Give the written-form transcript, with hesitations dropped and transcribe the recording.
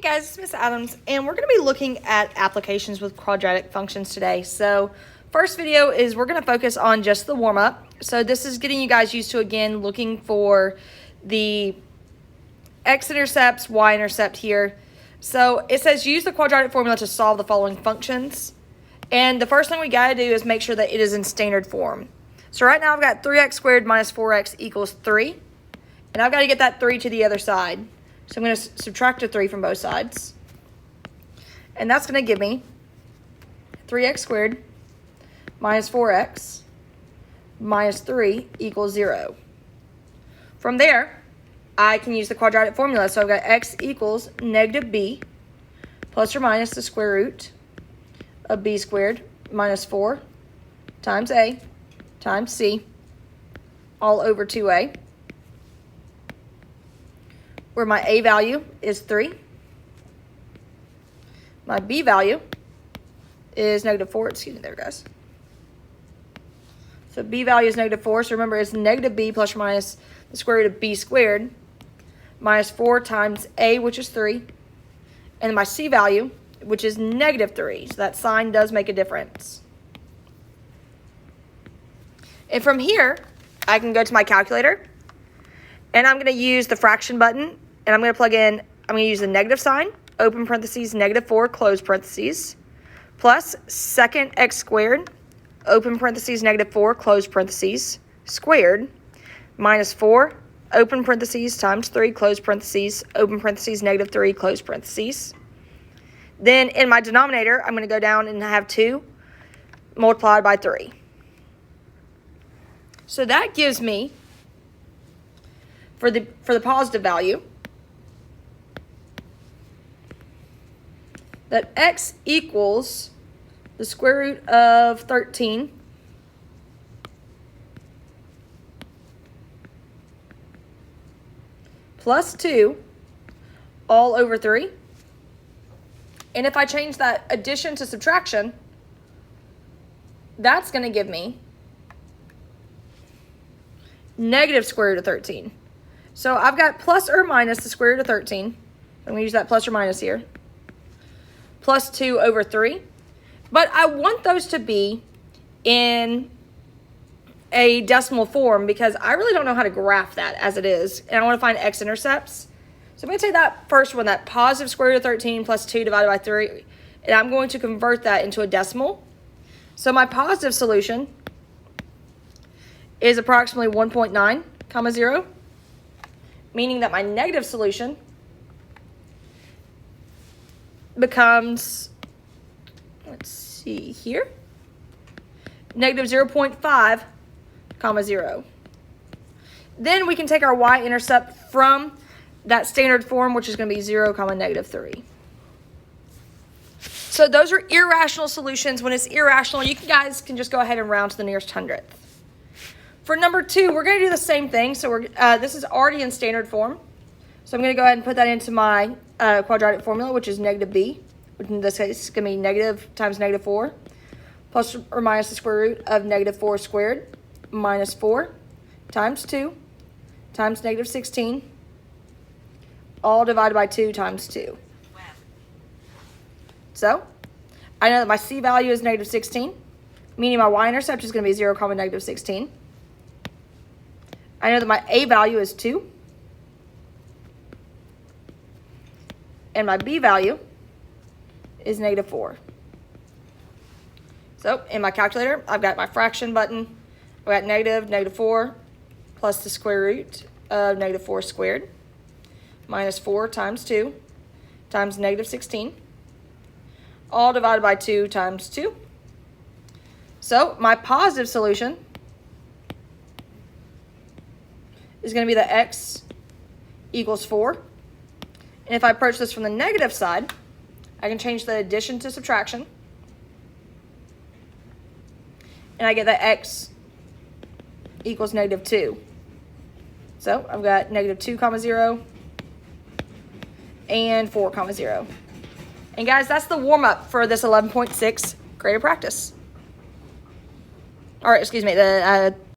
Guys, it's Miss Adams, and we're going to be looking at applications with quadratic functions today. So first video is we're going to focus on just the warm-up. So this is getting you guys used to, again, looking for the x-intercepts, y-intercept here. So it says use the quadratic formula to solve the following functions. And the first thing we got to do is make sure that it is in standard form. So right now I've got 3x squared minus 4x equals 3. And I've got to get that 3 to the other side. So I'm going to subtract a 3 from both sides. And that's going to give me 3x squared minus 4x minus 3 equals 0. From there, I can use the quadratic formula. So I've got x equals negative b plus or minus the square root of b squared minus 4 times a times c all over 2a. Where my a value is 3. My b value is negative 4. Excuse me there, guys. So b value is negative 4. So remember, it's negative b plus or minus the square root of b squared minus 4 times a, which is 3. And my c value, which is negative 3. So that sign does make a difference. And from here, I can go to my calculator. And I'm going to use the fraction button. And I'm going to plug in, I'm going to use the negative sign, open parentheses, negative 4, close parentheses, plus second x squared, open parentheses, negative 4, close parentheses, squared, minus 4, open parentheses, times 3, close parentheses, open parentheses, negative 3, close parentheses. Then in my denominator, I'm going to go down and have 2 multiplied by 3. So that gives me, for the positive value, that x equals the square root of 13 plus 2 all over 3. And if I change that addition to subtraction, that's going to give me negative square root of 13. So I've got plus or minus the square root of 13. I'm going to use that plus or minus here. Plus 2 over 3. But I want those to be in a decimal form because I really don't know how to graph that as it is. And I want to find x-intercepts. So I'm going to take that first one, that positive square root of 13 plus 2 divided by 3. And I'm going to convert that into a decimal. So my positive solution is approximately 1.9, comma 0. Meaning that my negative solution becomes, let's see here, negative 0.5, comma 0. Then we can take our y-intercept from that standard form, which is going to be 0, comma negative 3. So those are irrational solutions. When it's irrational, you guys can just go ahead and round to the nearest hundredth. For number 2, we're going to do the same thing. So this is already in standard form. So I'm going to go ahead and put that into my quadratic formula, which is negative b, which in this case is going to be negative times negative 4, plus or minus the square root of negative 4 squared, minus 4 times 2 times negative 16, all divided by 2 times 2. So I know that my c value is negative 16, meaning my y-intercept is going to be 0, comma negative 16. I know that my a value is 2. And my b value is negative 4. So in my calculator, I've got my fraction button. I've got negative 4 plus the square root of negative 4 squared minus 4 times 2 times negative 16, all divided by 2 times 2. So my positive solution is going to be that x equals 4. And if I approach this from the negative side, I can change the addition to subtraction. And I get that x equals negative 2. So I've got negative 2, comma 0 and 4, comma 0. And guys, that's the warm-up for this 11.6 grade of practice. Or excuse me, the